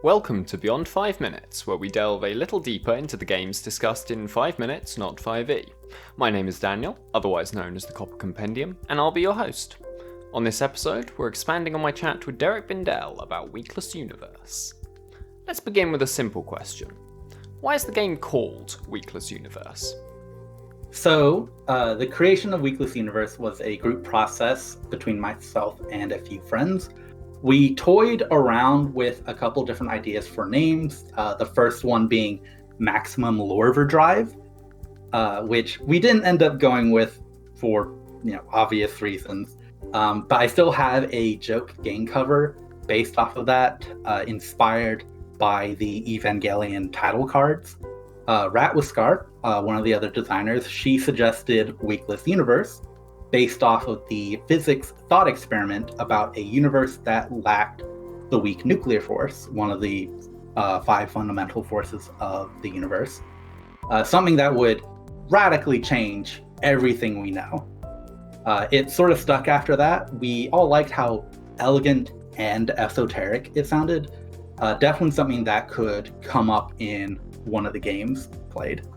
Welcome to Beyond 5 Minutes, where we delve a little deeper into the games discussed in 5 minutes, not 5e. My name is Daniel, otherwise known as the Copper Compendium, and I'll be your host. On this episode, we're expanding on my chat with Deric Bindel about Weakless Universe. Let's begin with a simple question. Why is the game called Weakless Universe? So, the creation of Weakless Universe was a group process between myself and a few friends. We toyed around with a couple different ideas for names, the first one being Maximum Lore Drive, which we didn't end up going with for obvious reasons. But I still have a joke game cover based off of that, inspired by the Evangelion title cards. Rat with Scar, one of the other designers, she suggested Weakless Universe, based off of the physics thought experiment about a universe that lacked the weak nuclear force, one of the 5 fundamental forces of the universe. Something that would radically change everything we know. It sort of stuck after that. We all liked how elegant and esoteric it sounded. Definitely something that could come up in one of the games played.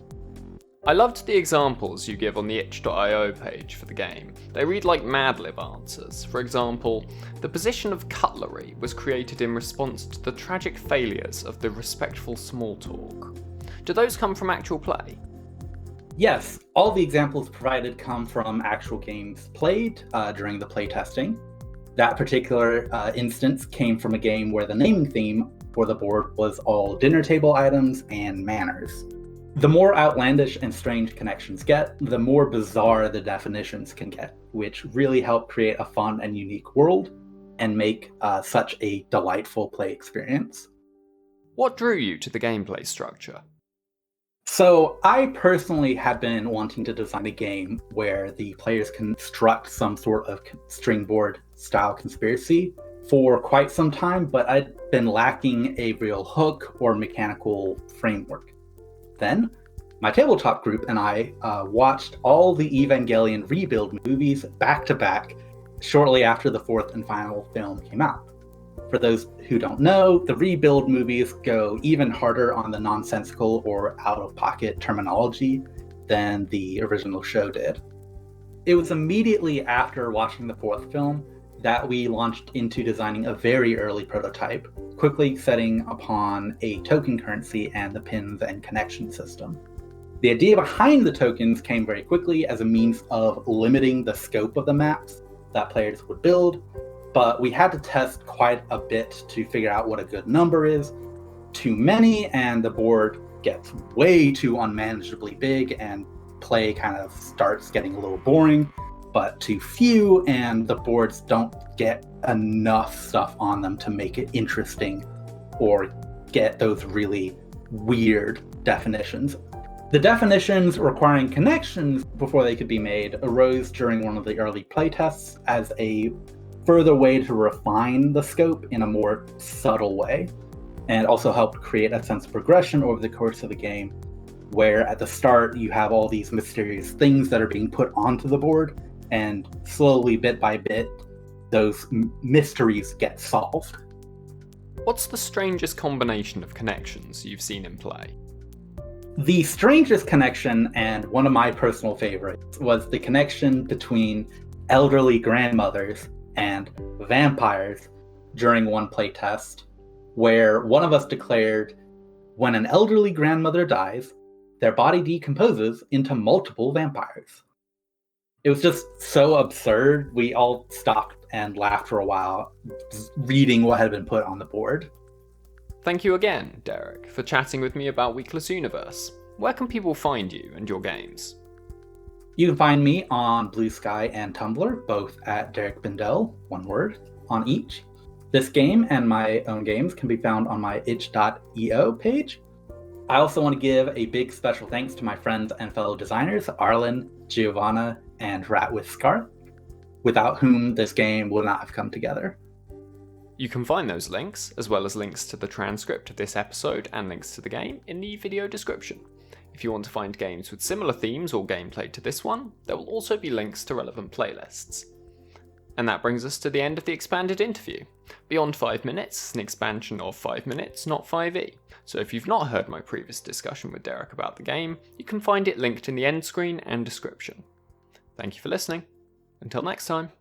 I loved the examples you give on the itch.io page for the game. They read like mad-lib answers. For example, the position of cutlery was created in response to the tragic failures of the respectful small talk. Do those come from actual play? Yes, all the examples provided come from actual games played during the playtesting. That particular instance came from a game where the naming theme for the board was all dinner table items and manners. The more outlandish and strange connections get, the more bizarre the definitions can get, which really help create a fun and unique world and make such a delightful play experience. What drew you to the gameplay structure? So I personally had been wanting to design a game where the players construct some sort of string board style conspiracy for quite some time, but I'd been lacking a real hook or mechanical framework. Then, my tabletop group and I watched all the Evangelion rebuild movies back to back shortly after the 4th and final film came out. For those who don't know, the rebuild movies go even harder on the nonsensical or out-of-pocket terminology than the original show did. It was immediately after watching the 4th film that we launched into designing a very early prototype, quickly setting upon a token currency and the pins and connection system. The idea behind the tokens came very quickly as a means of limiting the scope of the maps that players would build, but we had to test quite a bit to figure out what a good number is. Too many, and the board gets way too unmanageably big, and play kind of starts getting a little boring. But too few, and the boards don't get enough stuff on them to make it interesting or get those really weird definitions. The definitions requiring connections before they could be made arose during one of the early playtests as a further way to refine the scope in a more subtle way, and also helped create a sense of progression over the course of the game, where at the start you have all these mysterious things that are being put onto the board, and slowly, bit by bit, those mysteries get solved. What's the strangest combination of connections you've seen in play? The strangest connection, and one of my personal favorites, was the connection between elderly grandmothers and vampires during one playtest, where one of us declared, when an elderly grandmother dies, their body decomposes into multiple vampires. It was just so absurd, we all stopped and laughed for a while, reading what had been put on the board. Thank you again, Deric, for chatting with me about Weakless Universe. Where can people find you and your games? You can find me on Blue Sky and Tumblr, both at Deric Bindel, one word, on each. This game and my own games can be found on my itch.io page. I also want to give a big special thanks to my friends and fellow designers, Arlen, Giovanna, and Rat with Scar, without whom this game would not have come together. You can find those links, as well as links to the transcript of this episode and links to the game, in the video description. If you want to find games with similar themes or gameplay to this one, there will also be links to relevant playlists. And that brings us to the end of the expanded interview. Beyond 5 Minutes is an expansion of 5 Minutes, Not 5e. So if you've not heard my previous discussion with Deric about the game, you can find it linked in the end screen and description. Thank you for listening. Until next time.